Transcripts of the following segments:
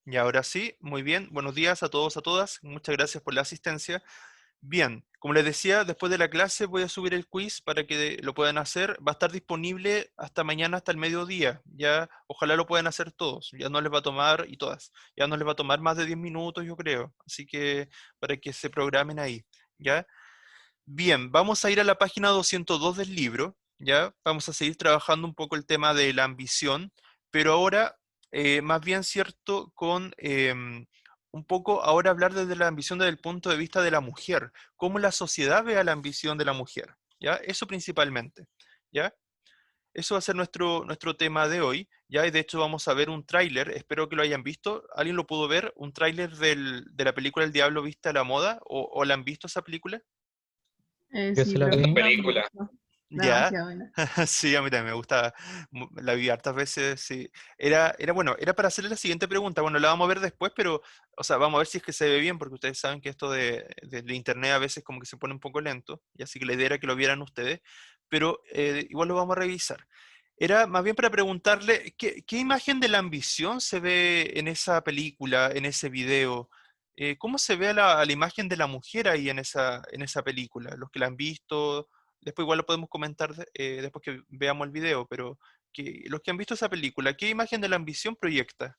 Y ahora sí, muy bien. Buenos días a todos, a todas. Muchas gracias por la asistencia. Bien, como les decía, después de la clase voy a subir el quiz para que lo puedan hacer. Va a estar disponible hasta mañana, hasta el mediodía. Ya, ojalá lo puedan hacer todos. Ya no les va a tomar, y todas, ya no les va a tomar más de 10 minutos, yo creo. Así que para que se programen ahí. ¿Ya? Bien, vamos a ir a la página 202 del libro, ¿ya? Vamos a seguir trabajando un poco el tema de la ambición, pero ahora, más bien cierto, con un poco ahora hablar desde la ambición desde el punto de vista de la mujer, cómo la sociedad ve a la ambición de la mujer, ¿ya? Eso principalmente, ¿ya? Eso va a ser nuestro tema de hoy, ¿ya? Y de hecho vamos a ver un tráiler, espero que lo hayan visto. ¿Alguien lo pudo ver? ¿Un tráiler de la película El Diablo Viste a la Moda? ¿O la han visto esa película? Yo Sí, se la creo que vi. sí la hemos Película. visto. Ya, Demasiado buena. sí, a mí también me gusta, la vi hartas veces, sí. Bueno, era para hacerle la siguiente pregunta, bueno, la vamos a ver después, pero, o sea, vamos a ver si es que se ve bien, porque ustedes saben que esto de internet a veces como que se pone un poco lento, y así que la idea era que lo vieran ustedes, pero igual lo vamos a revisar. Era más bien para preguntarle, ¿qué imagen de la ambición se ve en esa película, en ese video? ¿Cómo se ve a la imagen de la mujer ahí en esa película? Los que la han visto. Después igual lo podemos comentar después que veamos el video, pero los que han visto esa película, ¿qué imagen de la ambición proyecta?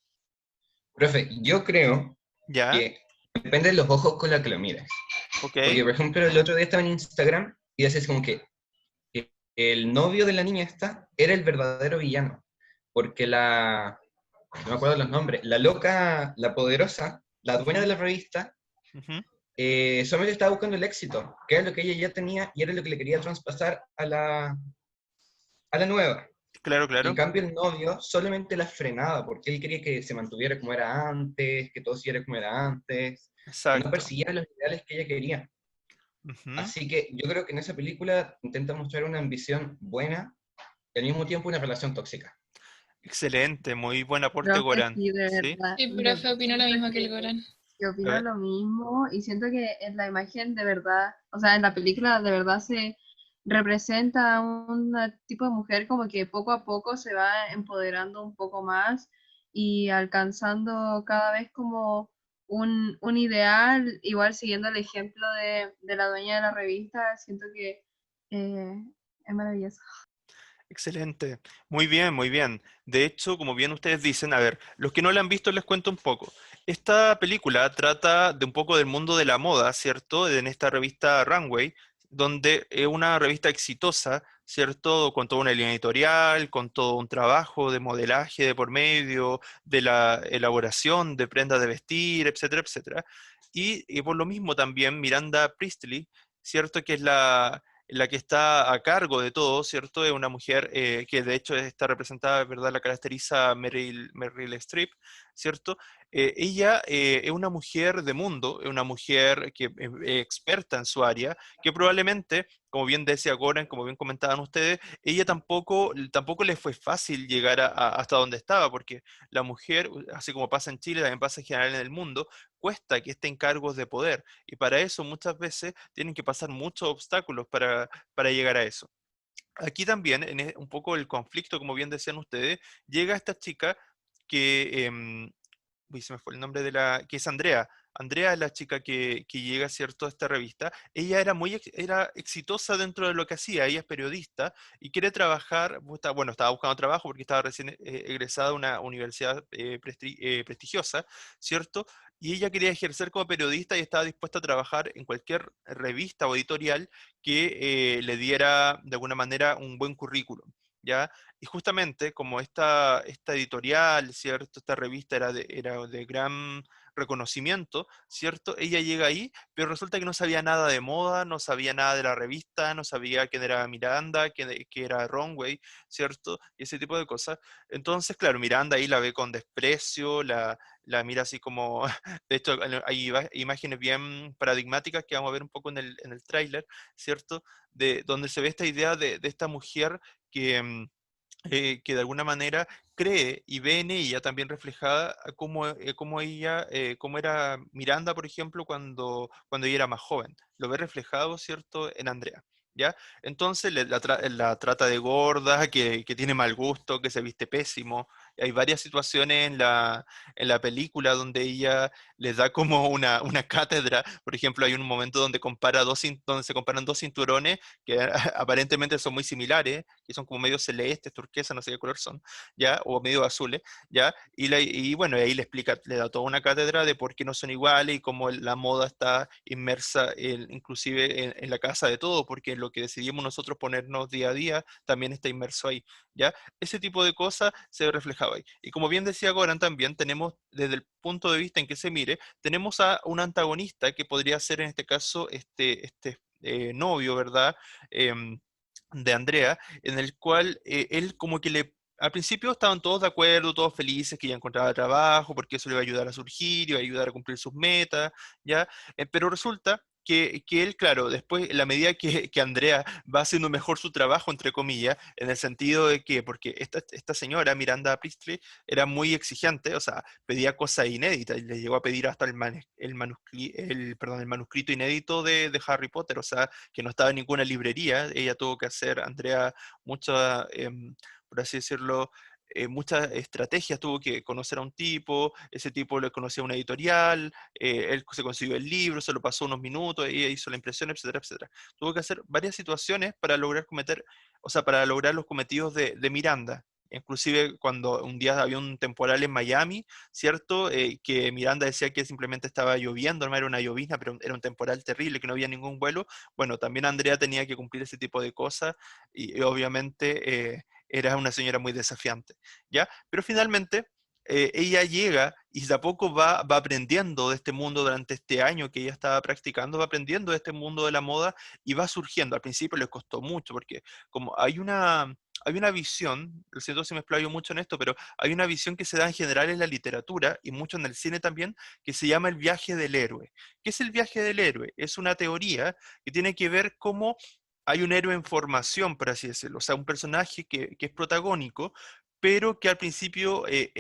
Profe, yo creo ¿Ya? que depende de los ojos con los que lo mires. ¿Ok? Porque, por ejemplo, el otro día estaba en Instagram y decías como que el novio de la niña esta era el verdadero villano. Porque no me acuerdo los nombres, la loca, la poderosa, la dueña de Ujú, la revista, ujú. solamente estaba buscando el éxito, que era lo que ella ya tenía y era lo que le quería traspasar a la nueva. Claro, Y en claro. cambio el novio solamente la frenaba, porque él quería que se mantuviera como era antes, que todo siguiera como era antes, y no Exacto. perseguía los ideales que ella quería. Ujú. Así que yo creo que en esa película intenta mostrar una ambición buena y al mismo tiempo una relación tóxica. Excelente, muy buen aporte, Profe, Goran. sí, de ¿Sí? verdad. Sí, Y profe, opino lo siento mismo que el Goran. que A opino ver. lo mismo y siento que en la imagen de verdad, o sea, en la película de verdad se representa a un tipo de mujer como que poco a poco se va empoderando un poco más y alcanzando cada vez como un ideal, igual siguiendo el ejemplo de la dueña de la revista, siento que eh, es maravilloso. Excelente. Muy bien, muy bien. De hecho, como bien ustedes dicen, a ver, los que no la han visto les cuento un poco. Esta película trata de un poco del mundo de la moda, ¿cierto? En esta revista Runway, donde es una revista exitosa, ¿cierto? Con toda una línea editorial, con todo un trabajo de modelaje de por medio, de la elaboración de prendas de vestir, etcétera, etcétera. Y por lo mismo también Miranda Priestley, ¿cierto? Que es la que está a cargo de todo, ¿cierto? Es una mujer que de hecho está representada, ¿verdad? La caracteriza Meryl Streep, ¿cierto? Ella es una mujer de mundo, es una mujer que es experta en su área, que probablemente, como bien decía Goran, como bien comentaban ustedes, ella tampoco le fue fácil llegar hasta donde estaba, porque la mujer, así como pasa en Chile, también pasa en general en el mundo, cuesta que esté en cargos de poder. Y para eso muchas veces tienen que pasar muchos obstáculos para llegar a eso. Aquí también, un poco el conflicto, como bien decían ustedes, llega esta chica que, uy, se me fue el nombre que es Andrea. Andrea es la chica que llega, ¿cierto?, a esta revista. Ella era exitosa dentro de lo que hacía, ella es periodista y quiere trabajar, bueno, estaba buscando trabajo porque estaba recién egresada de una universidad prestigiosa, ¿cierto? Y ella quería ejercer como periodista y estaba dispuesta a trabajar en cualquier revista o editorial que le diera de alguna manera un buen currículum, ¿ya? Y justamente como esta editorial, ¿cierto? Esta revista era de gran reconocimiento, ¿cierto? Ella llega ahí, pero resulta que no sabía nada de moda, no sabía nada de la revista, no sabía quién era Miranda, que era Runway, ¿cierto? Y ese tipo de cosas. Entonces, claro, Miranda ahí la ve con desprecio, la mira así como, de hecho, hay imágenes bien paradigmáticas que vamos a ver un poco en el tráiler, ¿cierto? Donde se ve esta idea de esta mujer que, que de alguna manera cree y ve en ella también reflejada a cómo era Miranda, por ejemplo, cuando ella era más joven. Lo ve reflejado, ¿cierto?, en Andrea. ¿Ya? Entonces la trata de gorda, que tiene mal gusto, que se viste pésimo, Hay varias situaciones en la película donde ella les da como una cátedra. Por ejemplo, hay un momento donde, donde se comparan dos cinturones que aparentemente son muy similares, que son como medio celestes, turquesa, no sé qué color son, ¿ya? O medio azules, ¿ya? Y bueno, ahí le explica, le da toda una cátedra de por qué no son iguales y cómo la moda está inmersa inclusive en la casa de todo, porque lo que decidimos nosotros ponernos día a día también está inmerso ahí, ¿ya? Ese tipo de cosas se ve reflejado ahí. Y como bien decía Goran, también tenemos, desde el punto de vista en que se mire, tenemos a un antagonista que podría ser en este caso novio, ¿verdad? Em, de Andrea, en el cual él como que al principio estaban todos de acuerdo, todos felices que ya encontraba trabajo, porque eso le iba a ayudar a surgir, iba a ayudar a cumplir sus metas, ¿ya? Pero resulta que él, claro, después, en la medida que Andrea va haciendo mejor su trabajo, entre comillas, en el sentido de que, porque esta señora, Miranda Priestley, era muy exigente, o sea, pedía cosas inéditas, y le llegó a pedir hasta el manuscrito inédito de Harry Potter, o sea, que no estaba en ninguna librería, ella tuvo que hacer, Andrea, mucha, por así decirlo, muchas estrategias, tuvo que conocer a un tipo, ese tipo le conocía a una editorial, él se consiguió el libro, se lo pasó unos minutos, ella hizo la impresión, etcétera, etcétera. Tuvo que hacer varias situaciones para lograr o sea, para lograr los cometidos de Miranda. Inclusive cuando un día había un temporal en Miami, ¿cierto? Que Miranda decía que simplemente estaba lloviendo, no era una llovizna, pero era un temporal terrible, que no había ningún vuelo. Bueno, también Andrea tenía que cumplir ese tipo de cosas y obviamente era una señora muy desafiante, ¿ya? Pero finalmente ella llega y de a poco va aprendiendo de este mundo durante este año que ella estaba practicando, va aprendiendo de este mundo de la moda y va surgiendo. Al principio le costó mucho porque como hay una visión, lo siento si me explayo mucho en esto, pero hay una visión que se da en general en la literatura y mucho en el cine también, que se llama el viaje del héroe. ¿Qué es el viaje del héroe? Es una teoría que tiene que ver cómo hay un héroe en formación, por así decirlo, o sea, un personaje que es protagónico, pero que al principio es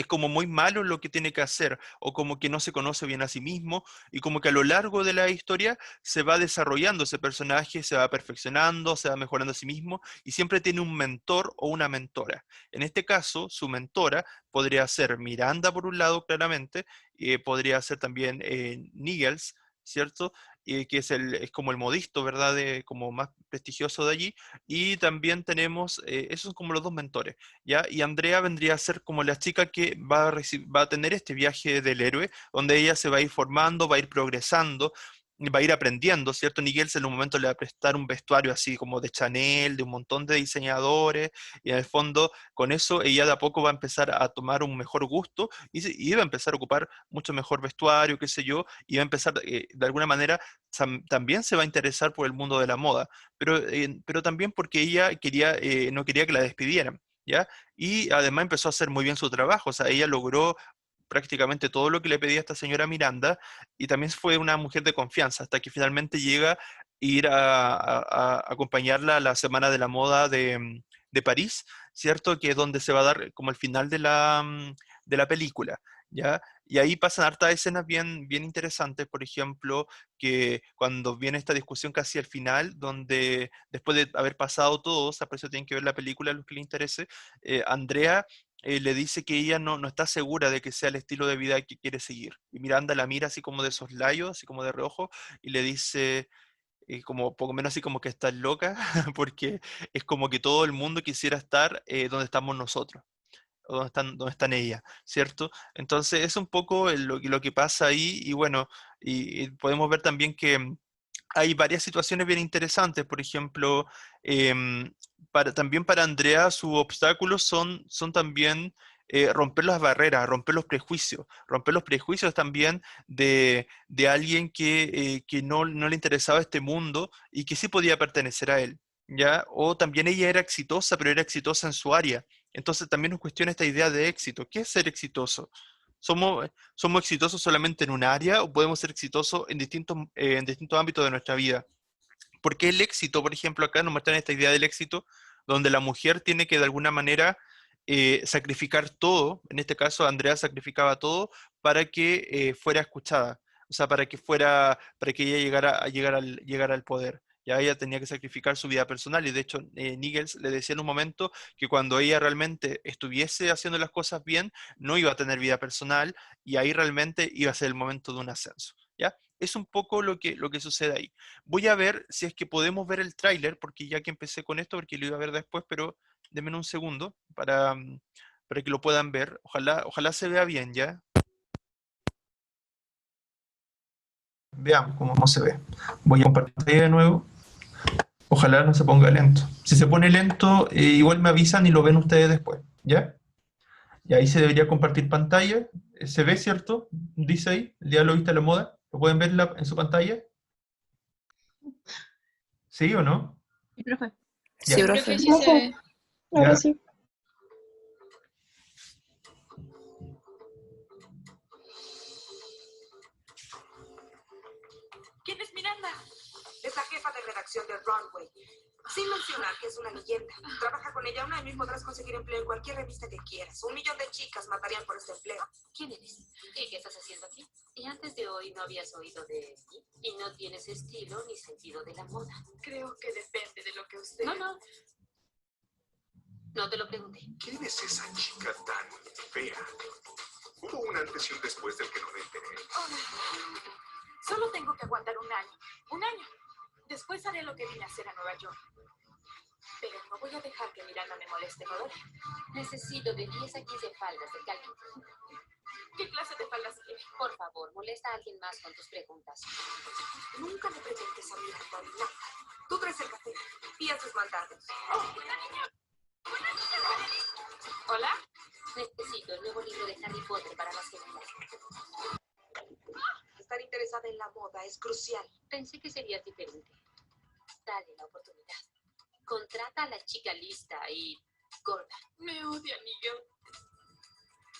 como muy malo en lo que tiene que hacer, o como que no se conoce bien a sí mismo, y como que a lo largo de la historia se va desarrollando ese personaje, se va perfeccionando, se va mejorando a sí mismo, y siempre tiene un mentor o una mentora. En este caso, su mentora podría ser Miranda por un lado, claramente, podría ser también Niggles, ¿cierto? Que es como el modisto, ¿verdad? Como más prestigioso de allí. Y también tenemos, esos son como los dos mentores, ¿ya? Y Andrea vendría a ser como la chica que va a tener este viaje del héroe, donde ella se va a ir formando, va a ir progresando, va a ir aprendiendo, ¿cierto? Miguel en un momento le va a prestar un vestuario así como de Chanel, de un montón de diseñadores, y en el fondo con eso ella de a poco va a empezar a tomar un mejor gusto y va a empezar a ocupar mucho mejor vestuario, qué sé yo, y va a empezar de alguna manera también se va a interesar por el mundo de la moda, pero también porque ella no quería que la despidieran, ¿ya? Y además empezó a hacer muy bien su trabajo, o sea, ella logró prácticamente todo lo que le pedía esta señora Miranda y también fue una mujer de confianza hasta que finalmente llega a ir a acompañarla a la Semana de la Moda de París, ¿cierto? Que es donde se va a dar como el final de la película, ¿ya? Y ahí pasan hartas escenas bien interesantes, por ejemplo, que cuando viene esta discusión casi al final, donde después de haber pasado todo, o sea, por eso tienen que ver la película a los que les interese, Andrea le dice que ella no está segura de que sea el estilo de vida que quiere seguir. Y Miranda la mira así como de soslayo, así como de reojo, y le dice, como poco menos así como que está loca, porque es como que todo el mundo quisiera estar donde estamos nosotros o donde están ellas, ¿cierto? Entonces es un poco lo que pasa ahí y bueno, y podemos ver también que hay varias situaciones bien interesantes, por ejemplo, em, también para Andrea sus obstáculos son también romper las barreras, romper los prejuicios también de alguien que no le interesaba este mundo y que sí podía pertenecer a él, ¿ya? O también ella era exitosa, pero era exitosa en su área. Entonces también nos cuestiona esta idea de éxito. ¿Qué es ser exitoso? ¿Somos exitosos solamente en un área o podemos ser exitosos en distintos ámbitos de nuestra vida? Porque el éxito, por ejemplo, acá nos muestran esta idea del éxito, donde la mujer tiene que de alguna manera sacrificar todo, en este caso Andrea sacrificaba todo para que fuera escuchada, o sea, para que ella llegara al poder. Ya ella tenía que sacrificar su vida personal y de hecho Niggles le decía en un momento que cuando ella realmente estuviese haciendo las cosas bien, no iba a tener vida personal y ahí realmente iba a ser el momento de un ascenso. ¿Ya? Es un poco lo que sucede ahí. Voy a ver si es que podemos ver el tráiler, porque ya que empecé con esto, porque lo iba a ver después, pero denme un segundo para que lo puedan ver. Ojalá se vea bien, ¿ya? Veamos cómo se ve. Voy a compartir de nuevo. Ojalá no se ponga lento. Si se pone lento, igual me avisan y lo ven ustedes después, ¿ya? Y ahí se debería compartir pantalla. ¿Se ve, cierto? Dice ahí, el diablo viste la moda. ¿Lo pueden ver en su pantalla? ¿Sí o no? Sí, profe. Ya, Sí, Creo profe. que sí se ve. ya. Ahora sí. ¿Quién es Miranda? Es la jefa de redacción de Runway. Sin mencionar que es una leyenda. Trabaja con ella un año y podrás conseguir empleo en cualquier revista que quieras. 1 millón de chicas matarían por este empleo. ¿Quién eres? ¿Y qué estás haciendo aquí? Y antes de hoy no habías oído de mí. Y no tienes estilo ni sentido de la moda. Creo que depende de lo que usted... No. No te lo pregunté. ¿Quién es esa chica tan fea? Hubo un antes y un después del que no me enteré. Solo tengo que aguantar un año. Un año. Después haré lo que vine a hacer a Nueva York. Pero no voy a dejar que Miranda me moleste, ¿no? Necesito de 10 a 15 faldas de Calvin. ¿Qué clase de faldas quiere? Por favor, molesta a alguien más con tus preguntas. Nunca le preguntes a Miranda nada. Tú traes el café y haces maldades. ¿Hola? Necesito el nuevo libro de Harry Potter para las gemelas. Estar interesada en la moda es crucial. Pensé que sería diferente. Dale la oportunidad. Contrata a la chica lista y gorda. Me odia Nigel.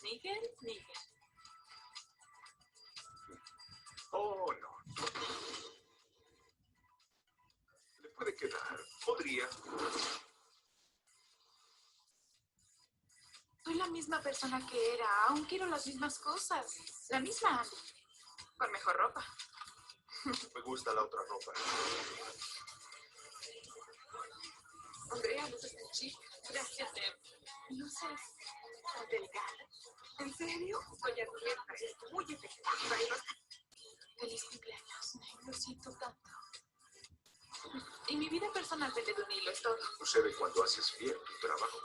¿Nigel? Oh, no. Le puede quedar. Podría. Soy la misma persona que era. Aún quiero las mismas cosas. La misma. Con mejor ropa. Me gusta la otra ropa. Andrea, luces tan chic. Gracias, Em. Luces tan delgada. ¿En serio? Soy atleta. Es muy efectiva y no... Feliz cumpleaños. Lo siento tanto. Y mi vida personal pende de un hilo, es todo. Sucede cuando haces bien tu trabajo.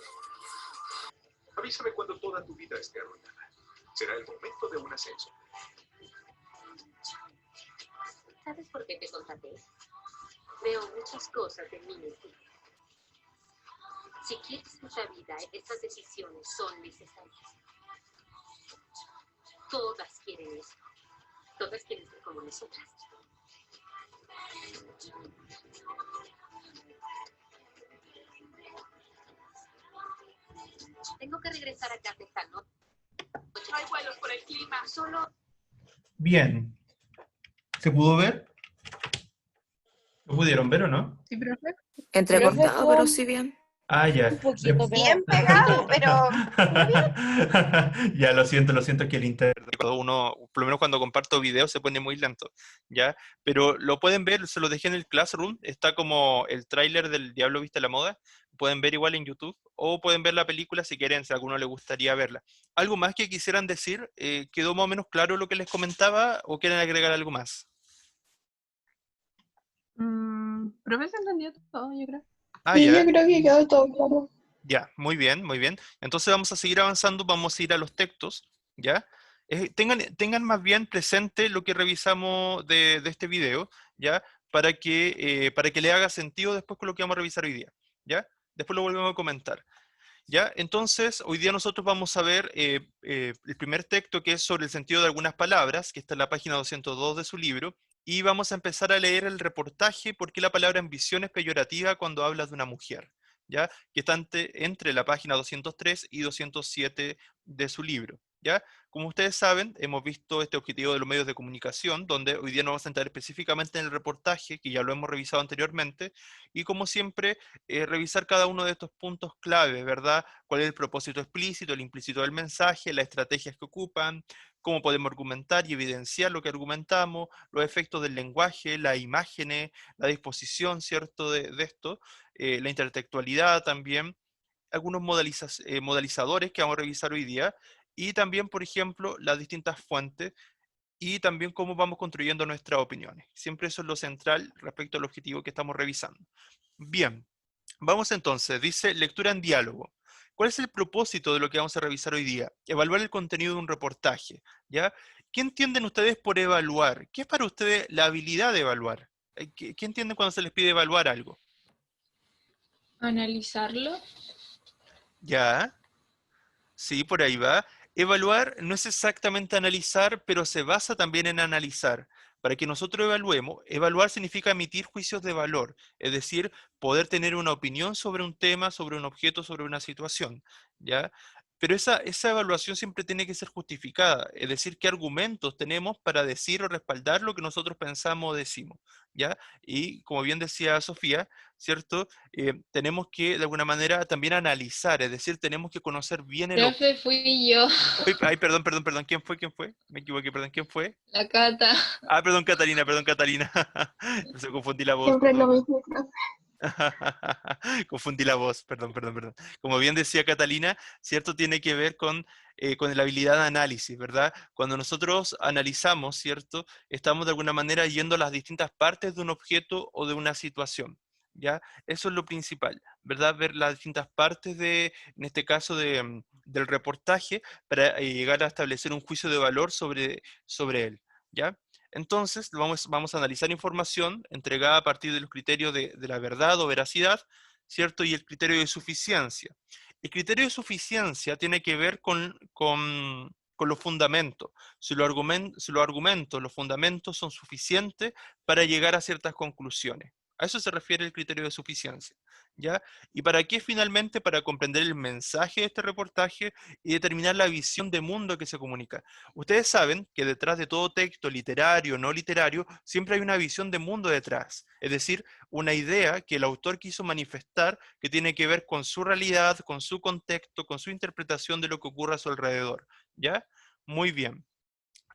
Avísame cuando toda tu vida esté arruinada. Será el momento de un ascenso. ¿Sabes por qué te contraté? Veo muchas cosas de mí en ti. Si quieres mucha vida, estas decisiones son necesarias. Todas quieren eso. Todas quieren ser como nosotras. Tengo que regresar a casa esta noche. Hay vuelos por el clima. Solo... Bien. ¿Se pudo ver? ¿Lo pudieron ver o no? Sí, profe. Entrecortado, pero sí bien. Ah, ya. Un poquito Bien pegado, pero Ya, lo siento que el internet, cuando uno, por lo menos cuando comparto videos, se pone muy lento, ¿ya? Pero lo pueden ver, se lo dejé en el Classroom, está como el tráiler del Diablo Viste la Moda, pueden ver igual en YouTube, o pueden ver la película si quieren, si a alguno le gustaría verla. ¿Algo más que quisieran decir? ¿Quedó más o menos claro lo que les comentaba, o quieren agregar algo más? Profe, se entendió todo, yo creo. Ah, Sí, ya. yo creo que quedó todo claro. Ya, muy bien, muy bien. Entonces vamos a seguir avanzando, vamos a ir a los textos, ¿ya? Tengan más bien presente lo que revisamos de este video, ¿ya? Para que le haga sentido después con lo que vamos a revisar hoy día, ¿ya? Después lo volvemos a comentar, ¿ya? Entonces, hoy día nosotros vamos a ver el primer texto que es sobre el sentido de algunas palabras, que está en la página 202 de su libro, y vamos a empezar a leer el reportaje por qué la palabra ambición es peyorativa cuando hablas de una mujer. ¿Ya? Que está entre la página 203 y 207 de su libro, ¿ya? Como ustedes saben, hemos visto este objetivo de los medios de comunicación, donde hoy día nos vamos a centrar específicamente en el reportaje, que ya lo hemos revisado anteriormente, y como siempre, revisar cada uno de estos puntos clave, ¿verdad? ¿Cuál es el propósito explícito, el implícito del mensaje, las estrategias que ocupan, cómo podemos argumentar y evidenciar lo que argumentamos, los efectos del lenguaje, las imágenes, la disposición, ¿cierto?, de esto, la intertextualidad también, algunos modalizadores que vamos a revisar hoy día, y también, por ejemplo, las distintas fuentes, y también cómo vamos construyendo nuestras opiniones. Siempre eso es lo central respecto al objetivo que estamos revisando. Bien, vamos entonces, dice lectura en diálogo. ¿Cuál es el propósito de lo que vamos a revisar hoy día? Evaluar el contenido de un reportaje, ¿ya? ¿Qué entienden ustedes por evaluar? ¿Qué es para ustedes la habilidad de evaluar? ¿Qué entienden cuando se les pide evaluar algo? Analizarlo. ¿Ya? Sí, por ahí va. Evaluar no es exactamente analizar, pero se basa también en analizar. Para que nosotros evaluemos, evaluar significa emitir juicios de valor, es decir, poder tener una opinión sobre un tema, sobre un objeto, sobre una situación, ¿ya? Pero esa evaluación siempre tiene que ser justificada, es decir, qué argumentos tenemos para decir o respaldar lo que nosotros pensamos o decimos, ¿ya? Y como bien decía Sofía, ¿cierto? Tenemos que de alguna manera también analizar, es decir, tenemos que conocer bien el objeto. Profe, fui yo, Ay, perdón, ¿quién fue? ¿Quién fue? Me equivoqué, perdón, ¿quién fue? la Cata. Ah, perdón, Catalina. Se confundí la voz. Siempre es lo mismo, profe. Confundí la voz, perdón. Como bien decía Catalina, ¿cierto? Tiene que ver con la habilidad de análisis, ¿verdad? Cuando nosotros analizamos, ¿cierto? Estamos de alguna manera yendo a las distintas partes de un objeto o de una situación, ¿ya? Eso es lo principal, ¿verdad? Ver las distintas partes en este caso, del reportaje para llegar a establecer un juicio de valor sobre él, ¿ya? Entonces, vamos a analizar información entregada a partir de los criterios de la verdad o veracidad, ¿cierto? Y el criterio de suficiencia. El criterio de suficiencia tiene que ver con los fundamentos. Si los argumentos, los fundamentos son suficientes para llegar a ciertas conclusiones. A eso se refiere el criterio de suficiencia, ¿ya? ¿Y para qué finalmente? Para comprender el mensaje de este reportaje y determinar la visión de mundo que se comunica. Ustedes saben que detrás de todo texto, literario o no literario, siempre hay una visión de mundo detrás, es decir, una idea que el autor quiso manifestar que tiene que ver con su realidad, con su contexto, con su interpretación de lo que ocurre a su alrededor, ¿ya? Muy bien.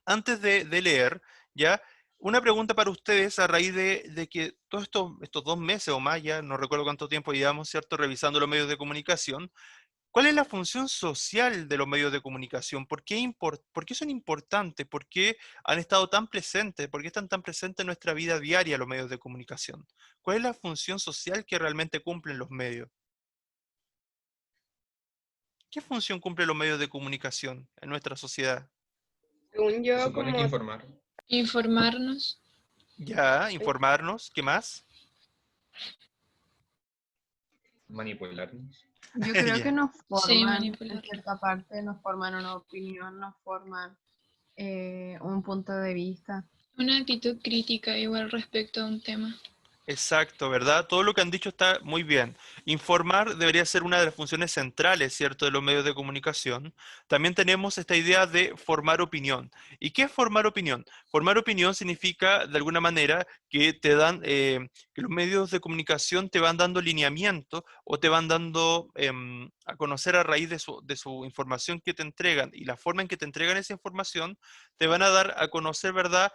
Antes de leer, ¿ya? Una pregunta para ustedes a raíz de que todos estos 2 meses o más, ya no recuerdo cuánto tiempo llevamos, ¿cierto?, revisando los medios de comunicación. ¿Cuál es la función social de los medios de comunicación? ¿Por qué son importantes? ¿Por qué han estado tan presentes? ¿Por qué están tan presentes en nuestra vida diaria los medios de comunicación? ¿Cuál es la función social que realmente cumplen los medios? ¿Qué función cumplen los medios de comunicación en nuestra sociedad? Según Se yo, supone que como informar. Informarnos. Ya, informarnos, ¿qué más? Manipularnos. Yo creo Ya. que nos Sí, forman, en manipular. cierta parte, nos forman una opinión, nos forman un punto de vista. Una actitud crítica igual respecto a un tema. Exacto, ¿verdad? Todo lo que han dicho está muy bien. Informar debería ser una de las funciones centrales, ¿cierto?, de los medios de comunicación. También tenemos esta idea de formar opinión. ¿Y qué es formar opinión? Formar opinión significa, de alguna manera, que que los medios de comunicación te van dando lineamiento o te van dando a conocer a raíz de su información que te entregan y la forma en que te entregan esa información, te van a dar a conocer, ¿verdad?,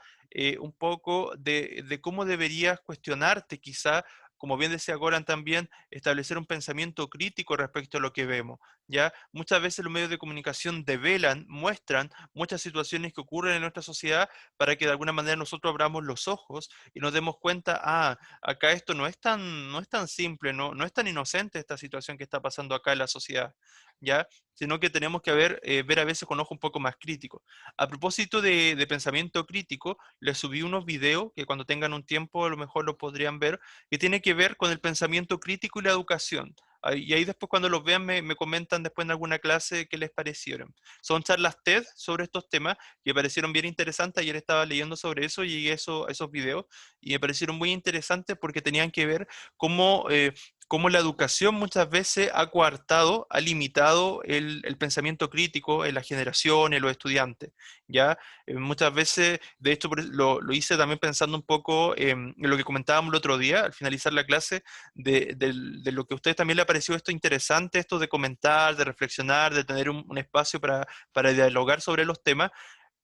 un poco de cómo deberías cuestionarte, quizá, como bien decía Goran también, establecer un pensamiento crítico respecto a lo que vemos, ¿ya? Muchas veces los medios de comunicación develan, muestran muchas situaciones que ocurren en nuestra sociedad para que de alguna manera nosotros abramos los ojos y nos demos cuenta, acá esto no es tan simple, no es tan inocente esta situación que está pasando acá en la sociedad, ¿ya? Sino que tenemos que ver a veces con ojo un poco más crítico. A propósito de pensamiento crítico, les subí unos videos que cuando tengan un tiempo a lo mejor lo podrían ver, que tiene que ver con el pensamiento crítico y la educación. Y ahí después cuando los vean me comentan después en alguna clase qué les parecieron. Son charlas TED sobre estos temas que me parecieron bien interesantes. Ayer estaba leyendo sobre eso y llegué a esos videos y me parecieron muy interesantes porque tenían que ver cómo la educación muchas veces ha coartado, ha limitado el pensamiento crítico en la generación, en los estudiantes, ¿ya? Muchas veces, de hecho lo hice también pensando un poco en lo que comentábamos el otro día, al finalizar la clase, de lo que a ustedes también les pareció esto interesante, esto de comentar, de reflexionar, de tener un espacio para dialogar sobre los temas.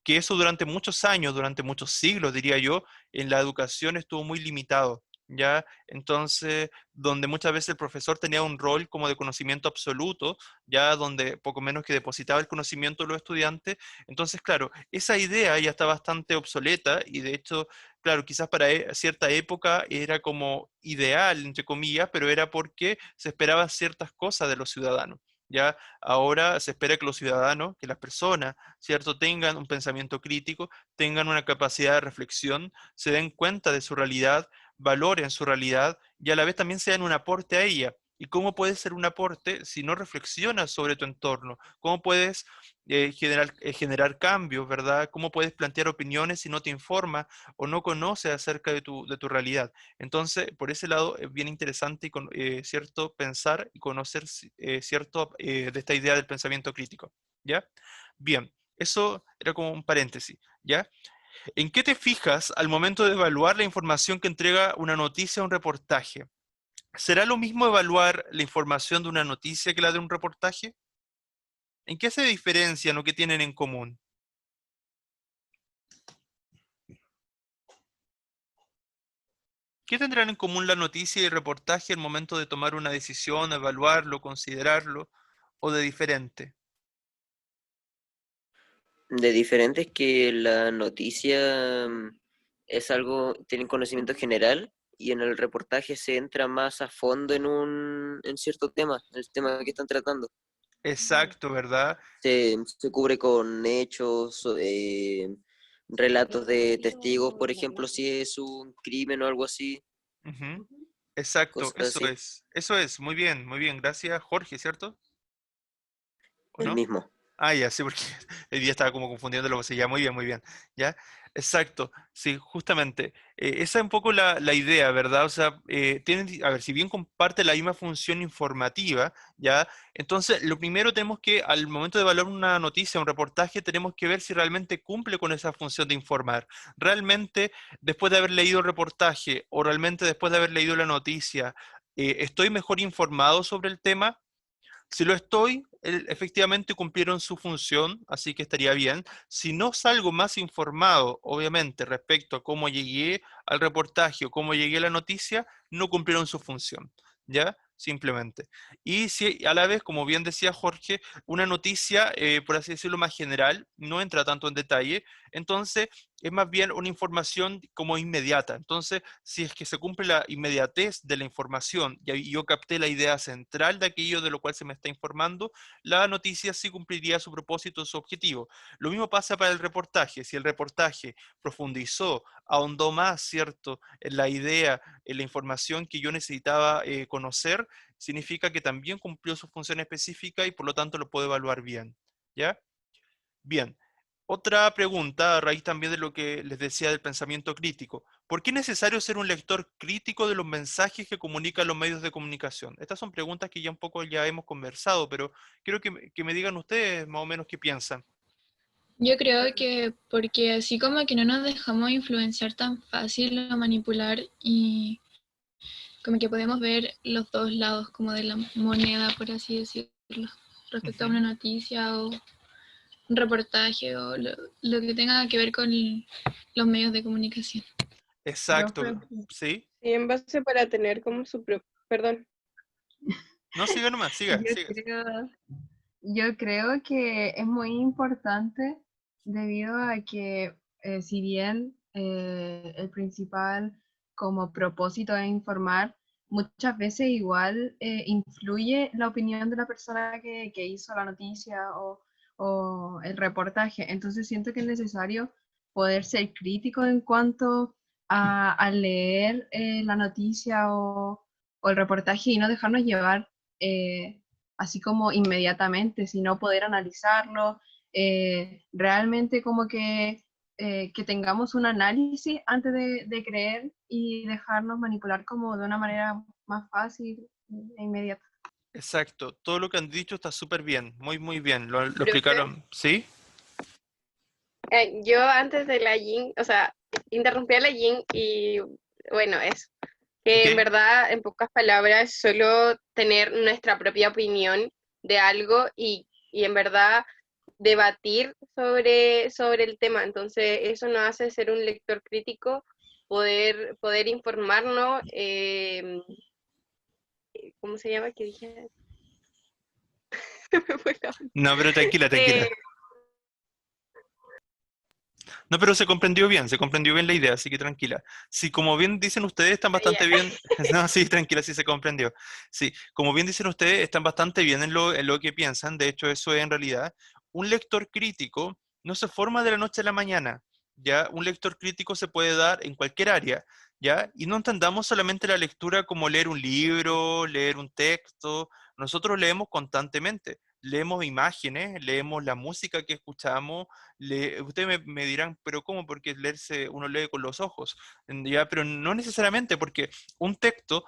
que eso durante muchos años, durante muchos siglos, diría yo, en la educación estuvo muy limitado, ¿ya? Entonces, donde muchas veces el profesor tenía un rol como de conocimiento absoluto, ya donde poco menos que depositaba el conocimiento de los estudiantes. Entonces, claro, esa idea ya está bastante obsoleta y de hecho, claro, quizás para cierta época era como ideal, entre comillas, pero era porque se esperaban ciertas cosas de los ciudadanos. Ya ahora se espera que los ciudadanos, que las personas, ¿cierto?, tengan un pensamiento crítico, tengan una capacidad de reflexión, se den cuenta de su realidad, valoren su realidad y a la vez también sean un aporte a ella. ¿Y cómo puedes ser un aporte si no reflexionas sobre tu entorno? ¿Cómo puedes generar cambios, verdad? ¿Cómo puedes plantear opiniones si no te informas o no conoces acerca de tu realidad? Entonces, por ese lado es bien interesante cierto pensar y conocer cierto de esta idea del pensamiento crítico, ¿ya? Bien, eso era como un paréntesis, ¿ya? ¿En qué te fijas al momento de evaluar la información que entrega una noticia o un reportaje? ¿Será lo mismo evaluar la información de una noticia que la de un reportaje? ¿En qué se diferencian o qué tienen en común? ¿Qué tendrán en común la noticia y el reportaje al momento de tomar una decisión, evaluarlo, considerarlo, o de diferente? De diferentes que la noticia es algo, tienen conocimiento general y en el reportaje se entra más a fondo en cierto tema, el tema que están tratando. Exacto, ¿verdad? Se cubre con hechos, relatos de testigos, por ejemplo, si es un crimen o algo así, Ujú. Exacto, cosas así. eso es, muy bien, gracias, Jorge, ¿cierto? ¿O El no? mismo. Ah, ya, sí, porque el día estaba como confundiéndolo, pues sí, ya, muy bien, ¿ya? Exacto, sí, justamente. Esa es un poco la idea, ¿verdad? O sea, a ver, si bien comparte la misma función informativa, ¿ya? Entonces, lo primero tenemos que, al momento de evaluar una noticia, un reportaje, tenemos que ver si realmente cumple con esa función de informar. Realmente, después de haber leído el reportaje o realmente después de haber leído la noticia, ¿estoy mejor informado sobre el tema? Si lo estoy, efectivamente cumplieron su función, así que estaría bien. Si no salgo más informado, obviamente, respecto a cómo llegué al reportaje o cómo llegué a la noticia, no cumplieron su función, ¿ya? Simplemente. Y si a la vez, como bien decía Jorge, una noticia, por así decirlo, más general, no entra tanto en detalle, entonces es más bien una información como inmediata. Entonces, si es que se cumple la inmediatez de la información y yo capté la idea central de aquello de lo cual se me está informando, la noticia sí cumpliría su propósito, su objetivo. Lo mismo pasa para el reportaje. Si el reportaje profundizó, ahondó más, ¿cierto?, en la idea, en la información que yo necesitaba conocer, significa que también cumplió su función específica y por lo tanto lo puedo evaluar bien. ¿Ya? Bien. Otra pregunta, a raíz también de lo que les decía del pensamiento crítico. ¿Por qué es necesario ser un lector crítico de los mensajes que comunican los medios de comunicación? Estas son preguntas que ya un poco ya hemos conversado, pero quiero que me digan ustedes más o menos qué piensan. Yo creo que porque así como que no nos dejamos influenciar tan fácil o manipular y como que podemos ver los dos lados como de la moneda, por así decirlo, respecto a una Ujú. noticia o un reportaje o lo que tenga que ver con los medios de comunicación. Profe, Exacto, ¿sí? Y en base para tener como su propio, perdón, No, siga nomás, siga, yo siga. creo, yo creo que es muy importante debido a que si bien el principal como propósito es informar, muchas veces igual influye la opinión de la persona que hizo la noticia o el reportaje. Entonces siento que es necesario poder ser crítico en cuanto a leer la noticia o el reportaje y no dejarnos llevar. Así como inmediatamente, sino poder analizarlo, realmente como que tengamos un análisis antes de creer y dejarnos manipular como de una manera más fácil e inmediata. Exacto, todo lo que han dicho está súper bien, muy bien. Lo profe. explicaron, ¿sí? Yo antes de la Yin, o sea, interrumpí a la Yin y bueno, es que en Ok. verdad, en pocas palabras, solo tener nuestra propia opinión de algo y en verdad debatir sobre el tema. Entonces, eso nos hace ser un lector crítico, poder informarnos. ¿Cómo se llama? ¿Qué dije? Me fue la onda. No, pero tranquila, Eh, tranquila. No, pero se comprendió bien la idea, así que tranquila. Sí, como bien dicen ustedes, están bastante ya. bien. No, sí, tranquila, sí se comprendió. Sí, como bien dicen ustedes, están bastante bien en lo que piensan. De hecho, eso es en realidad. Un lector crítico no se forma de la noche a la mañana. ¿Ya? Un lector crítico se puede dar en cualquier área. ¿Ya? Y no entendamos solamente la lectura como leer un libro, leer un texto. Nosotros leemos constantemente. Leemos imágenes, leemos la música que escuchamos. Ustedes me dirán, pero ¿cómo? Porque leerse, uno lee con los ojos, ya, pero no necesariamente, porque un texto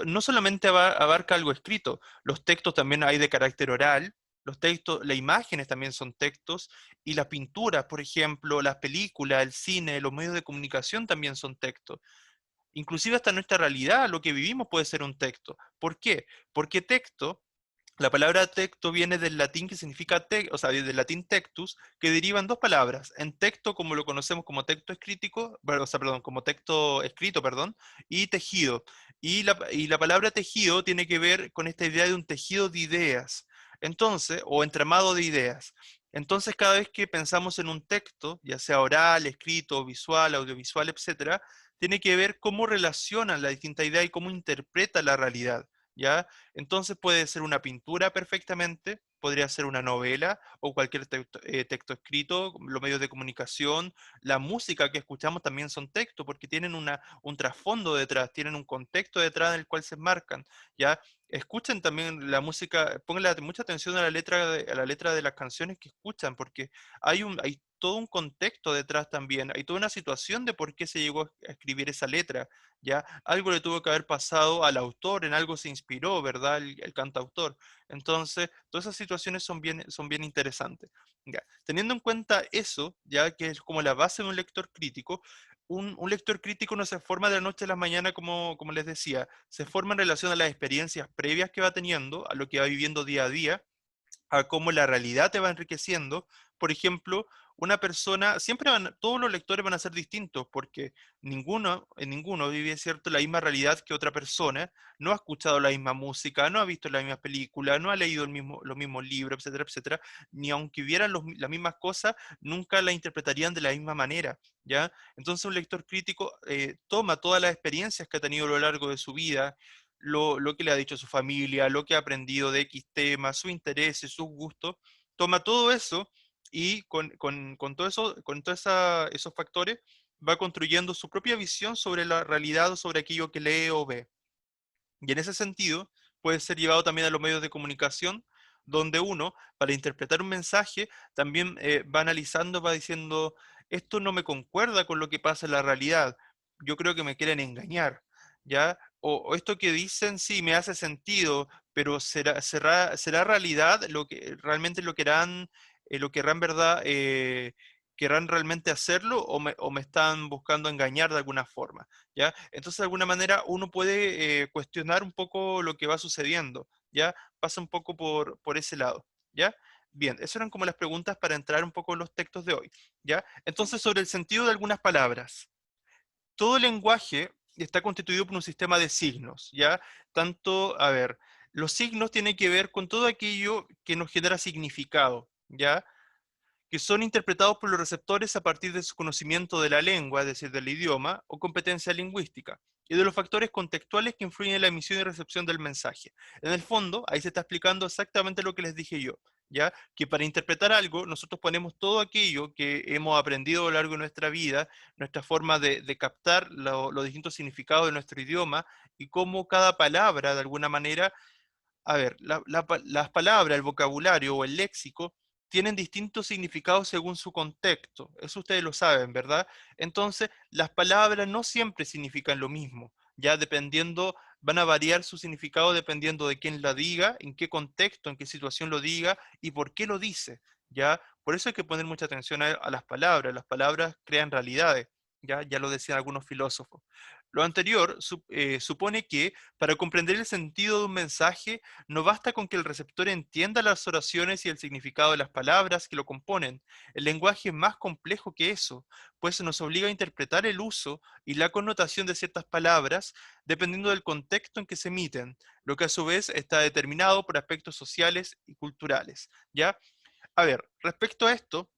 no solamente abarca algo escrito, los textos también hay de carácter oral, los textos, las imágenes también son textos, y las pinturas, por ejemplo, las películas, el cine, los medios de comunicación también son textos. Inclusive hasta nuestra realidad, lo que vivimos puede ser un texto. ¿Por qué? Porque texto, la palabra texto viene del latín que significa, o sea, del latín textus, que derivan dos palabras. En texto, como lo conocemos como texto escrito, o sea, perdón, como texto escrito, perdón, y tejido. Y la palabra tejido tiene que ver con esta idea de un tejido de ideas. Entonces, o entramado de ideas. Entonces, cada vez que pensamos en un texto, ya sea oral, escrito, visual, audiovisual, etcétera, tiene que ver cómo relacionan la distinta idea y cómo interpreta la realidad. ¿Ya? Entonces puede ser una pintura perfectamente, podría ser una novela o cualquier texto escrito, los medios de comunicación, la música que escuchamos también son textos porque tienen un trasfondo detrás, tienen un contexto detrás del cual se enmarcan, ¿ya? Escuchen también la música, pónganle mucha atención a la letra de las canciones que escuchan, porque hay todo un contexto detrás también, hay toda una situación de por qué se llegó a escribir esa letra, ¿ya? Algo le tuvo que haber pasado al autor, en algo se inspiró, ¿verdad? El cantautor. Entonces, todas esas situaciones son bien interesantes. ¿Ya? Teniendo en cuenta eso, ya que es como la base de un lector crítico, un lector crítico no se forma de la noche a la mañana, como les decía, se forma en relación a las experiencias previas que va teniendo, a lo que va viviendo día a día, a cómo la realidad te va enriqueciendo. Por ejemplo, una persona, todos los lectores van a ser distintos, porque ninguno vive, ¿cierto?, la misma realidad que otra persona, no ha escuchado la misma música, no ha visto la misma película, no ha leído los mismos libros, etcétera, etcétera, ni aunque vieran las mismas cosas, nunca la interpretarían de la misma manera, ¿ya? Entonces un lector crítico toma todas las experiencias que ha tenido a lo largo de su vida, lo que le ha dicho su familia, lo que ha aprendido de X temas, sus intereses, sus gustos, toma todo eso y con todo eso, esos factores va construyendo su propia visión sobre la realidad o sobre aquello que lee o ve. Y en ese sentido, puede ser llevado también a los medios de comunicación, donde uno, para interpretar un mensaje, también va analizando, va diciendo, esto no me concuerda con lo que pasa en la realidad, yo creo que me quieren engañar, ¿ya? O esto que dicen, sí, me hace sentido, pero será realidad lo que realmente lo querrán verdad, querrán realmente hacerlo o me están buscando engañar de alguna forma. ¿Ya? Entonces, de alguna manera, uno puede cuestionar un poco lo que va sucediendo, ¿ya? Pasa un poco por ese lado, ¿ya? Bien, esas eran como las preguntas para entrar un poco en los textos de hoy, ¿ya? Entonces, sobre el sentido de algunas palabras. Todo lenguaje está constituido por un sistema de signos, ¿ya? Tanto, a ver, los signos tienen que ver con todo aquello que nos genera significado, ¿ya? Que son interpretados por los receptores a partir de su conocimiento de la lengua, es decir, del idioma, o competencia lingüística, y de los factores contextuales que influyen en la emisión y recepción del mensaje. En el fondo, ahí se está explicando exactamente lo que les dije yo, ¿ya? Que para interpretar algo, nosotros ponemos todo aquello que hemos aprendido a lo largo de nuestra vida, nuestra forma de captar los distintos significados de nuestro idioma, y cómo cada palabra, de alguna manera, a ver, las palabras, el vocabulario o el léxico tienen distintos significados según su contexto. Eso ustedes lo saben, ¿verdad? Entonces, las palabras no siempre significan lo mismo. Ya dependiendo, van a variar su significado dependiendo de quién la diga, en qué contexto, en qué situación lo diga y por qué lo dice. ¿Ya? Por eso hay que poner mucha atención a las palabras. Las palabras crean realidades. ¿Ya? Ya lo decían algunos filósofos. Lo anterior supone que para comprender el sentido de un mensaje no basta con que el receptor entienda las oraciones y el significado de las palabras que lo componen. El lenguaje es más complejo que eso, pues nos obliga a interpretar el uso y la connotación de ciertas palabras dependiendo del contexto en que se emiten, lo que a su vez está determinado por aspectos sociales y culturales. ¿Ya? A ver, respecto a esto,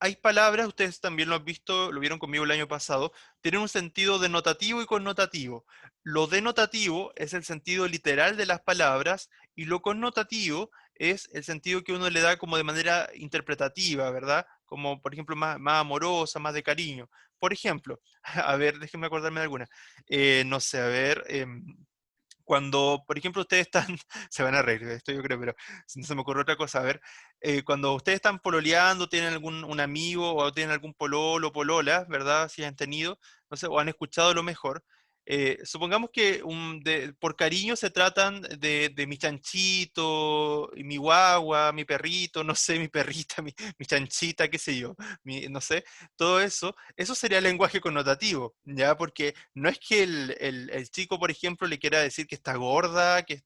hay palabras, ustedes también lo han visto, lo vieron conmigo el año pasado, tienen un sentido denotativo y connotativo. Lo denotativo es el sentido literal de las palabras y lo connotativo es el sentido que uno le da como de manera interpretativa, ¿verdad? Como, por ejemplo, más amorosa, más de cariño. Por ejemplo, a ver, déjenme acordarme de alguna. No sé, a ver, cuando, por ejemplo, ustedes están, se van a reír de esto yo creo, pero no se me ocurre otra cosa, a ver, cuando ustedes están pololeando, tienen algún un amigo o tienen algún pololo o polola, ¿verdad? Si han tenido, no sé, o han escuchado lo mejor, supongamos que por cariño se tratan de mi chanchito, y mi guagua, mi perrito, no sé, mi perrita, mi chanchita, qué sé yo, no sé, todo eso, eso sería lenguaje connotativo, ¿ya? Porque no es que el chico, por ejemplo, le quiera decir que está gorda, que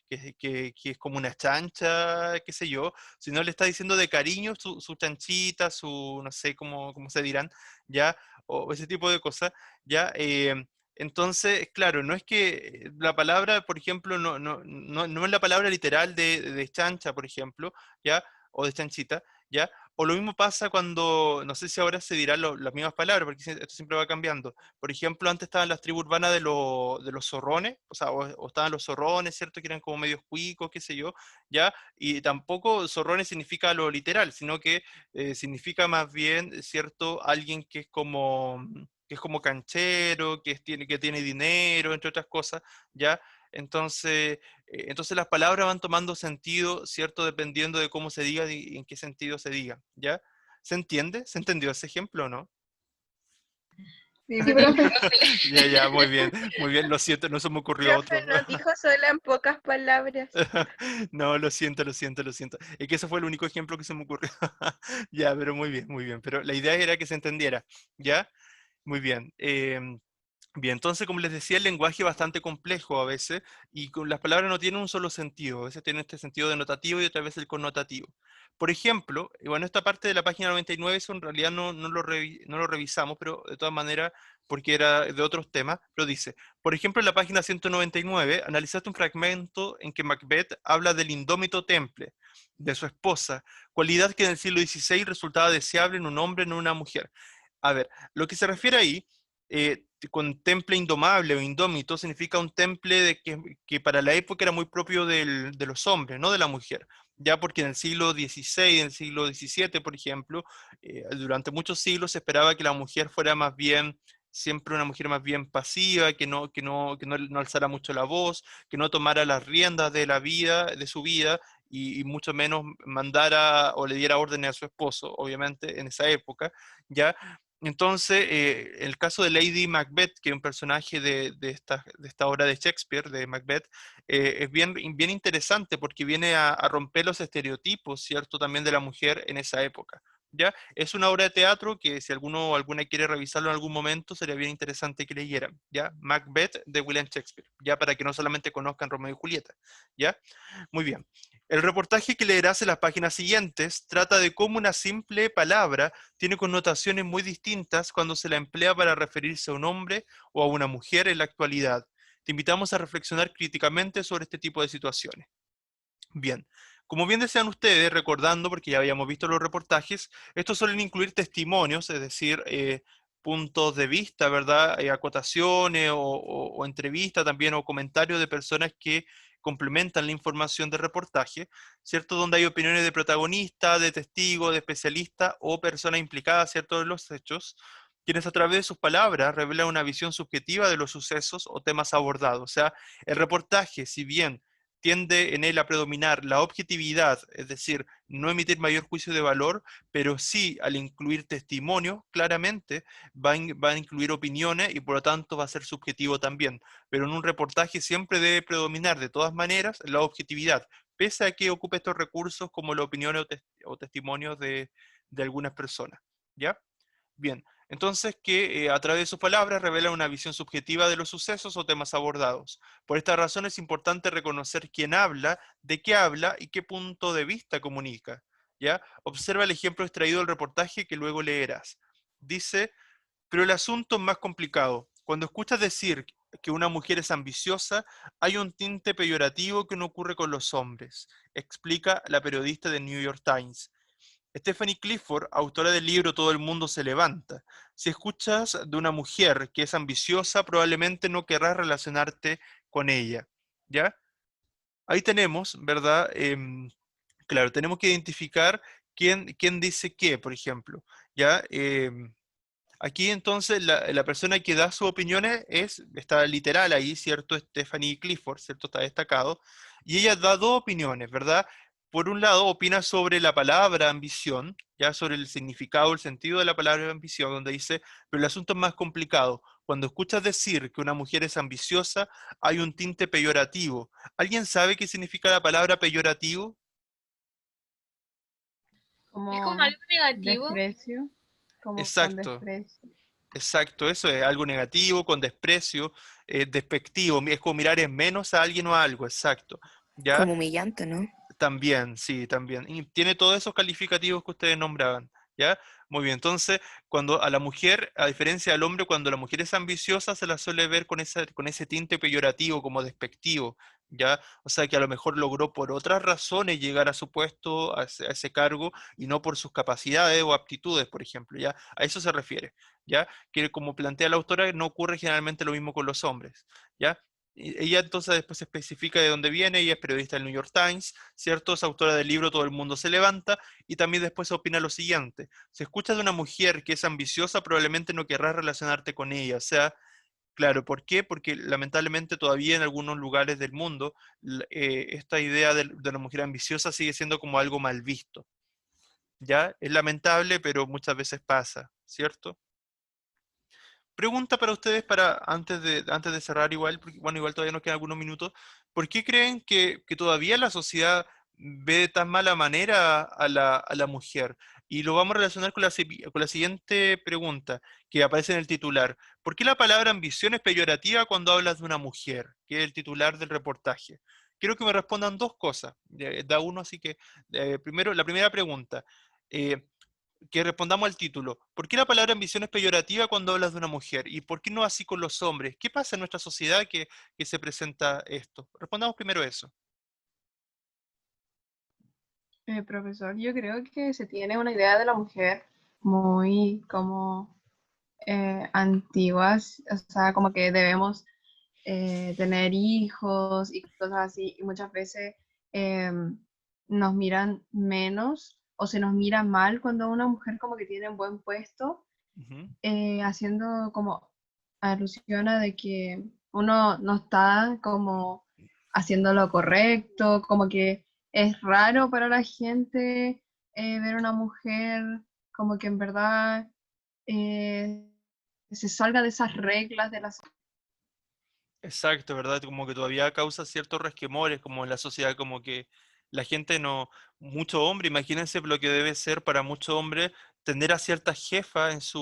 es como una chancha, qué sé yo, sino le está diciendo de cariño su chanchita, no sé cómo se dirán, ¿ya? O ese tipo de cosas, ¿ya? Entonces, claro, no es que la palabra, por ejemplo, no es la palabra literal de chancha, por ejemplo, ¿ya? O de chanchita, ¿ya? O lo mismo pasa cuando, no sé si ahora se dirán las mismas palabras, porque esto siempre va cambiando. Por ejemplo, antes estaban las tribus urbanas de los zorrones, o sea, o estaban los zorrones, ¿cierto? Que eran como medios cuicos, qué sé yo, ¿ya? Y tampoco zorrones significa lo literal, sino que significa más bien, ¿cierto? Alguien que es como canchero, que tiene dinero, entre otras cosas, ¿ya? Entonces las palabras van tomando sentido, ¿cierto? Dependiendo de cómo se diga y en qué sentido se diga, ¿ya? ¿Se entiende? ¿Se entendió ese ejemplo o no? Sí, Sí, profe. Ya, muy bien, lo siento, no se me ocurrió otro. Profe, nos dijo solo en pocas palabras. No, lo siento. Es que ese fue el único ejemplo que se me ocurrió. Ya, pero muy bien. Pero la idea era que se entendiera, ¿ya? Muy bien. Bien, entonces, como les decía, el lenguaje es bastante complejo a veces y con las palabras no tienen un solo sentido. A veces tienen este sentido denotativo y otra vez el connotativo. Por ejemplo, y bueno, esta parte de la página 99, eso en realidad no lo revisamos, pero de todas maneras, porque era de otros temas, lo dice. Por ejemplo, en la página 199, analizaste un fragmento en que Macbeth habla del indómito temple, de su esposa, cualidad que en el siglo XVI resultaba deseable en un hombre, no en una mujer. A ver, lo que se refiere ahí, con temple indomable o indómito, significa un temple que para la época era muy propio de los hombres, no de la mujer. Ya porque en el siglo XVI, en el siglo XVII, por ejemplo, durante muchos siglos se esperaba que la mujer fuera más bien, siempre una mujer más bien pasiva, que no alzara mucho la voz, que no tomara las riendas de la vida, de su vida, y mucho menos mandara o le diera órdenes a su esposo, obviamente, en esa época, ¿ya? Entonces, el caso de Lady Macbeth, que es un personaje de esta obra de Shakespeare, de Macbeth, es bien interesante porque viene a romper los estereotipos, ¿cierto? También de la mujer en esa época, ¿ya? Es una obra de teatro que si alguno o alguna quiere revisarlo en algún momento, sería bien interesante que leyeran, ¿ya? Macbeth de William Shakespeare, ¿ya? Para que no solamente conozcan Romeo y Julieta, ¿ya? Muy bien. El reportaje que leerás en las páginas siguientes trata de cómo una simple palabra tiene connotaciones muy distintas cuando se la emplea para referirse a un hombre o a una mujer en la actualidad. Te invitamos a reflexionar críticamente sobre este tipo de situaciones. Bien, como bien desean ustedes, recordando, porque ya habíamos visto los reportajes, estos suelen incluir testimonios, es decir, puntos de vista, ¿verdad? Acotaciones o entrevistas también o comentarios de personas que complementan la información del reportaje, ¿cierto? Donde hay opiniones de protagonistas, de testigos, de especialistas o personas implicadas, ¿cierto? En los hechos, quienes a través de sus palabras revelan una visión subjetiva de los sucesos o temas abordados. O sea, el reportaje, si bien tiende en él a predominar la objetividad, es decir, no emitir mayor juicio de valor, pero sí al incluir testimonio, claramente va a incluir opiniones y por lo tanto va a ser subjetivo también. Pero en un reportaje siempre debe predominar de todas maneras la objetividad, pese a que ocupe estos recursos como la opinión o testimonios de algunas personas. ¿Ya? Bien, Entonces, que a través de sus palabras revelan una visión subjetiva de los sucesos o temas abordados. Por esta razón es importante reconocer quién habla, de qué habla y qué punto de vista comunica. ¿Ya? Observa el ejemplo extraído del reportaje que luego leerás. Dice, pero el asunto es más complicado. Cuando escuchas decir que una mujer es ambiciosa, hay un tinte peyorativo que no ocurre con los hombres, explica la periodista del New York Times. Stephanie Clifford, autora del libro Todo el mundo se levanta. Si escuchas de una mujer que es ambiciosa, probablemente no querrás relacionarte con ella. ¿Ya? Ahí tenemos, ¿verdad? Claro, tenemos que identificar quién dice qué, por ejemplo. ¿Ya? Aquí entonces la persona que da sus opiniones está literal ahí, ¿cierto? Stephanie Clifford, ¿cierto? Está destacado. Y ella da dos opiniones, ¿verdad? Por un lado, opina sobre la palabra ambición, ya sobre el significado, el sentido de la palabra ambición, donde dice, pero el asunto es más complicado. Cuando escuchas decir que una mujer es ambiciosa, hay un tinte peyorativo. ¿Alguien sabe qué significa la palabra peyorativo? Es como Como algo negativo. desprecio, como con Exacto. desprecio. Exacto, eso es algo negativo, con desprecio, despectivo, es como mirar en menos a alguien o a algo, exacto. ¿Ya? Como humillante, ¿no? También, sí, también. Y tiene todos esos calificativos que ustedes nombraban, ¿ya? Muy bien, entonces, cuando a la mujer, a diferencia del hombre, cuando la mujer es ambiciosa, se la suele ver con ese tinte peyorativo, como despectivo, ¿ya? O sea, que a lo mejor logró por otras razones llegar a su puesto, a ese cargo, y no por sus capacidades o aptitudes, por ejemplo, ¿ya? A eso se refiere, ¿ya? Que como plantea la autora, no ocurre generalmente lo mismo con los hombres, ¿ya? Ella entonces después especifica de dónde viene, ella es periodista del New York Times, ¿cierto? Es autora del libro Todo el mundo se levanta, y también después opina lo siguiente: si escuchas de una mujer que es ambiciosa, probablemente no querrás relacionarte con ella. O sea, claro, ¿por qué? Porque lamentablemente todavía en algunos lugares del mundo esta idea de la mujer ambiciosa sigue siendo como algo mal visto. ¿Ya? Es lamentable, pero muchas veces pasa, ¿cierto? Pregunta para ustedes antes de cerrar igual, porque bueno, igual todavía nos quedan algunos minutos. ¿Por qué creen que todavía la sociedad ve de tan mala manera a la mujer? Y lo vamos a relacionar con la siguiente pregunta que aparece en el titular. ¿Por qué la palabra ambición es peyorativa cuando hablas de una mujer? Que es el titular del reportaje. Quiero que me respondan dos cosas. Da uno, así que primero, la primera pregunta. eh, que respondamos al título. ¿Por qué la palabra ambición es peyorativa cuando hablas de una mujer? ¿Y por qué no así con los hombres? ¿Qué pasa en nuestra sociedad que se presenta esto? Respondamos primero eso. Profesor, yo creo que se tiene una idea de la mujer muy como antiguas, o sea, como que debemos tener hijos y cosas así, y muchas veces nos miran menos o se nos mira mal cuando una mujer como que tiene un buen puesto, Ujú. haciendo como alusión a de que uno no está como haciendo lo correcto, como que es raro para la gente ver una mujer como que en verdad eh, se salga de esas reglas de las... Exacto, ¿verdad? Como que todavía causa ciertos resquemores, como en la sociedad, como que la gente no, mucho hombre, imagínense lo que debe ser para mucho hombre tener a ciertas jefas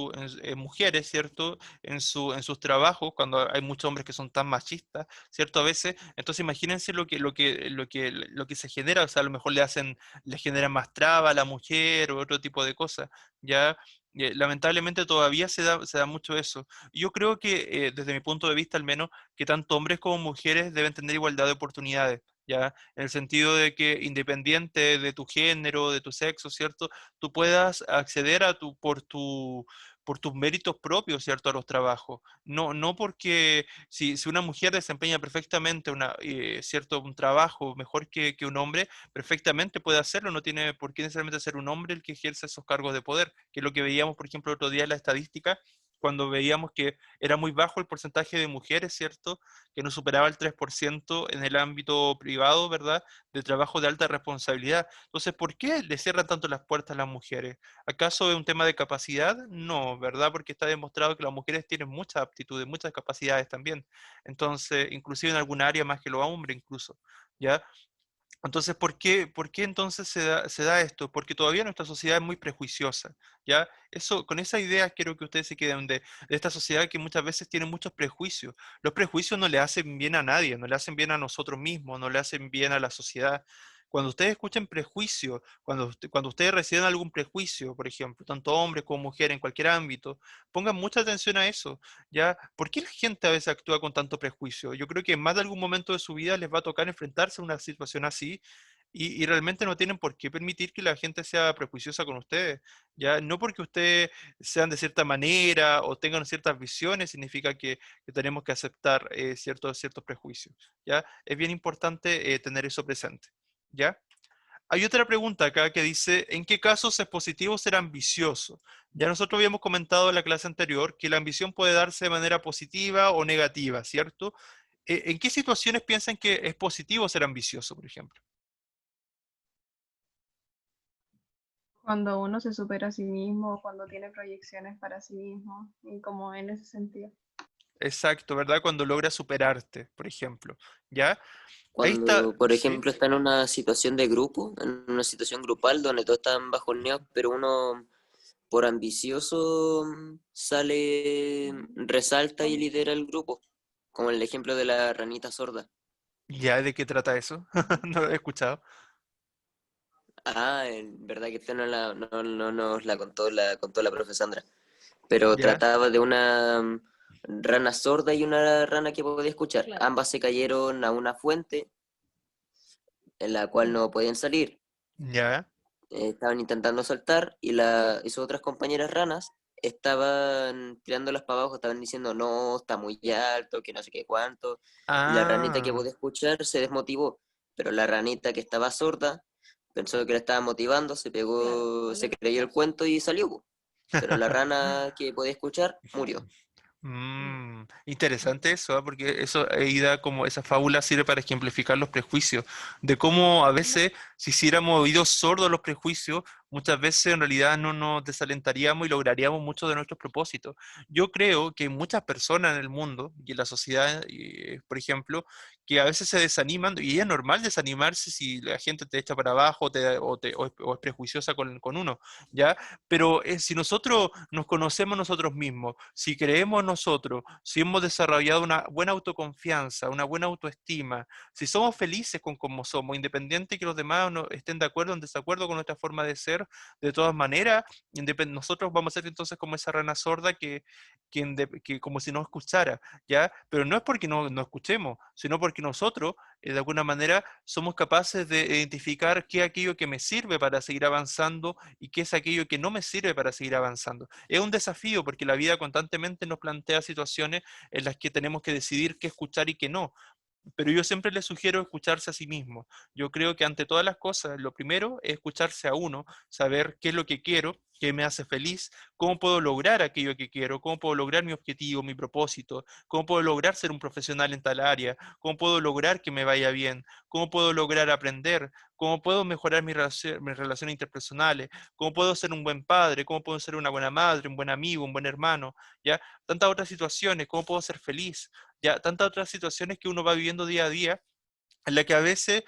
en mujeres, ¿cierto? En sus trabajos, cuando hay muchos hombres que son tan machistas, ¿cierto? A veces, entonces imagínense lo que se genera, o sea, a lo mejor le generan más traba a la mujer o otro tipo de cosas, ¿ya? Lamentablemente todavía se da mucho eso. Yo creo que, desde mi punto de vista al menos, que tanto hombres como mujeres deben tener igualdad de oportunidades, ¿ya? En el sentido de que independiente de tu género, de tu sexo, ¿cierto? Tú puedas acceder por tus méritos propios, ¿cierto? A los trabajos. No porque si una mujer desempeña perfectamente ¿cierto? Un trabajo mejor que un hombre, perfectamente puede hacerlo, no tiene por qué necesariamente ser un hombre el que ejerce esos cargos de poder, que es lo que veíamos, por ejemplo, el otro día en la estadística, cuando veíamos que era muy bajo el porcentaje de mujeres, ¿cierto? Que no superaba el 3% en el ámbito privado, ¿verdad? De trabajo de alta responsabilidad. Entonces, ¿por qué le cierran tanto las puertas a las mujeres? ¿Acaso es un tema de capacidad? No, ¿verdad? Porque está demostrado que las mujeres tienen muchas aptitudes, muchas capacidades también. Entonces, inclusive en alguna área más que los hombres incluso, ¿ya? Entonces, por qué entonces se da esto? Porque todavía nuestra sociedad es muy prejuiciosa, ¿ya? Eso, con esa idea quiero que ustedes se queden de esta sociedad que muchas veces tiene muchos prejuicios. Los prejuicios no le hacen bien a nadie, no le hacen bien a nosotros mismos, no le hacen bien a la sociedad. Cuando ustedes escuchen prejuicio, cuando ustedes reciban algún prejuicio, por ejemplo, tanto hombres como mujeres en cualquier ámbito, pongan mucha atención a eso, ¿ya? ¿Por qué la gente a veces actúa con tanto prejuicio? Yo creo que en más de algún momento de su vida les va a tocar enfrentarse a una situación así y realmente no tienen por qué permitir que la gente sea prejuiciosa con ustedes, ¿ya? No porque ustedes sean de cierta manera o tengan ciertas visiones significa que tenemos que aceptar ciertos prejuicios, ¿ya? Es bien importante tener eso presente, ¿ya? Hay otra pregunta acá que dice, ¿en qué casos es positivo ser ambicioso? Ya nosotros habíamos comentado en la clase anterior que la ambición puede darse de manera positiva o negativa, ¿cierto? ¿En qué situaciones piensan que es positivo ser ambicioso, por ejemplo? Cuando uno se supera a sí mismo, cuando tiene proyecciones para sí mismo, y como en ese sentido. Exacto, ¿verdad? Cuando logras superarte, por ejemplo, ¿ya? Ahí está, Cuando, por sí, ejemplo, está en una situación de grupo, en una situación grupal donde todos están bajoneados, pero uno por ambicioso sale, resalta y lidera el grupo, como el ejemplo de la ranita sorda. ¿ya de qué trata eso? No lo he escuchado. Ah, en verdad que esta no nos la contó la profe Sandra, pero ¿Ya? trataba de una rana sorda y una rana que podía escuchar. Ambas se cayeron a una fuente en la cual no podían salir. ¿Ya? Estaban intentando saltar y sus otras compañeras ranas estaban tirándolas para abajo, estaban diciendo, no, está muy alto, que no sé qué cuánto. Y la ranita que Ah. podía escuchar se desmotivó, pero la ranita que estaba sorda pensó que la estaba motivando, se pegó, se creyó el cuento y salió, po. Pero la rana que podía escuchar murió. Interesante eso, ¿ah? Porque eso da como esa fábula sirve para ejemplificar los prejuicios, de cómo a veces si hiciéramos oídos sordos a los prejuicios, muchas veces en realidad no nos desalentaríamos y lograríamos muchos de nuestros propósitos. Yo creo que hay muchas personas en el mundo y en la sociedad, por ejemplo, que a veces se desaniman y es normal desanimarse si la gente te echa para abajo o es prejuiciosa con uno, ¿ya? Pero si nosotros nos conocemos nosotros mismos, si creemos en nosotros, si hemos desarrollado una buena autoconfianza, una buena autoestima, si somos felices con cómo somos, independiente que los demás no estén de acuerdo o en desacuerdo con nuestra forma de ser, de todas maneras, nosotros vamos a ser entonces como esa rana sorda que como si no escuchara, ¿ya? Pero no es porque no escuchemos, sino porque nosotros, de alguna manera, somos capaces de identificar qué es aquello que me sirve para seguir avanzando y qué es aquello que no me sirve para seguir avanzando. Es un desafío porque la vida constantemente nos plantea situaciones en las que tenemos que decidir qué escuchar y qué no. Pero yo siempre les sugiero escucharse a sí mismo. Yo creo que ante todas las cosas, lo primero es escucharse a uno, saber qué es lo que quiero, qué me hace feliz, cómo puedo lograr aquello que quiero, cómo puedo lograr mi objetivo, mi propósito, cómo puedo lograr ser un profesional en tal área, cómo puedo lograr que me vaya bien, cómo puedo lograr aprender, cómo puedo mejorar mis relaciones interpersonales, cómo puedo ser un buen padre, cómo puedo ser una buena madre, un buen amigo, un buen hermano, ¿ya? Tantas otras situaciones, cómo puedo ser feliz, ya tantas otras situaciones que uno va viviendo día a día, en la que a veces,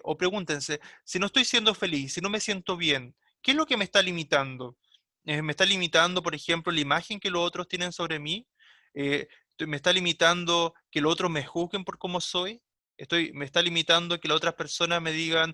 o pregúntense, si no estoy siendo feliz, si no me siento bien, ¿qué es lo que me está limitando? ¿Me está limitando, por ejemplo, la imagen que los otros tienen sobre mí? ¿Me está limitando que los otros me juzguen por cómo soy? ¿Me está limitando que las otras personas me digan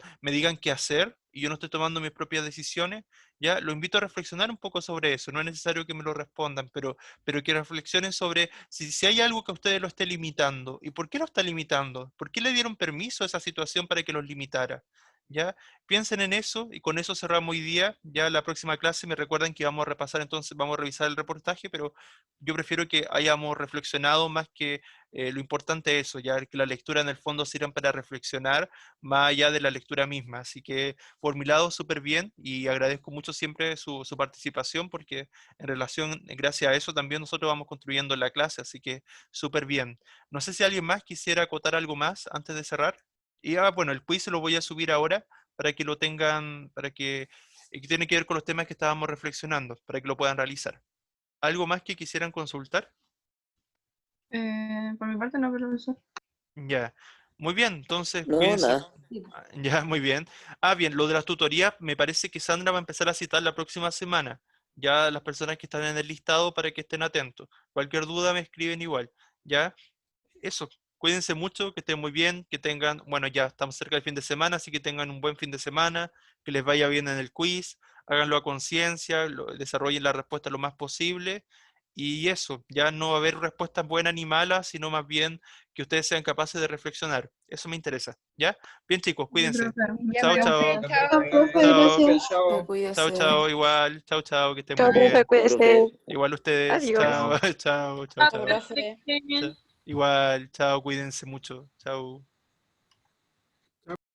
qué hacer y yo no estoy tomando mis propias decisiones? Ya, lo invito a reflexionar un poco sobre eso. No es necesario que me lo respondan, pero que reflexionen sobre si hay algo que a ustedes lo esté limitando, ¿y por qué lo está limitando? ¿Por qué le dieron permiso a esa situación para que los limitara? ¿Ya? Piensen en eso y con eso cerramos hoy día. Ya la próxima clase me recuerdan que vamos a repasar, entonces vamos a revisar el reportaje, pero yo prefiero que hayamos reflexionado más que lo importante es eso, ya que la lectura en el fondo sirva para reflexionar más allá de la lectura misma. Así que por mi lado, súper bien y agradezco mucho siempre su participación porque en relación, gracias a eso también nosotros vamos construyendo la clase, así que súper bien. No sé si alguien más quisiera acotar algo más antes de cerrar. Y bueno, el quiz se lo voy a subir ahora para que lo tengan, que tiene que ver con los temas que estábamos reflexionando, para que lo puedan realizar. ¿Algo más que quisieran consultar? Por mi parte no, profesor. Ya. Muy bien, entonces No, cuídense. nada. Ya, muy bien. Ah, bien, lo de las tutorías, me parece que Sandra va a empezar a citar la próxima semana. Ya las personas que están en el listado para que estén atentos. Cualquier duda me escriben igual. Ya, eso. Cuídense mucho, que estén muy bien, que tengan, bueno, ya estamos cerca del fin de semana, así que tengan un buen fin de semana, que les vaya bien en el quiz, háganlo a conciencia, desarrollen la respuesta lo más posible. Y eso, ya no va a haber respuestas buenas ni malas, sino más bien que ustedes sean capaces de reflexionar. Eso me interesa. ¿Ya? Bien, chicos, Sí, cuídense. profe, Ya, muchas Chao, chao. gracias. Chao. Profe, Chao. gracias. Chao. Chao, Cuídese. chao, igual. Chao, chao, que estén muy Chao, profe, bien. cuídese. Igual ustedes. Adiós. Chao, chao, chao, Chao, chao. profe. Igual, chao, cuídense mucho. Chao.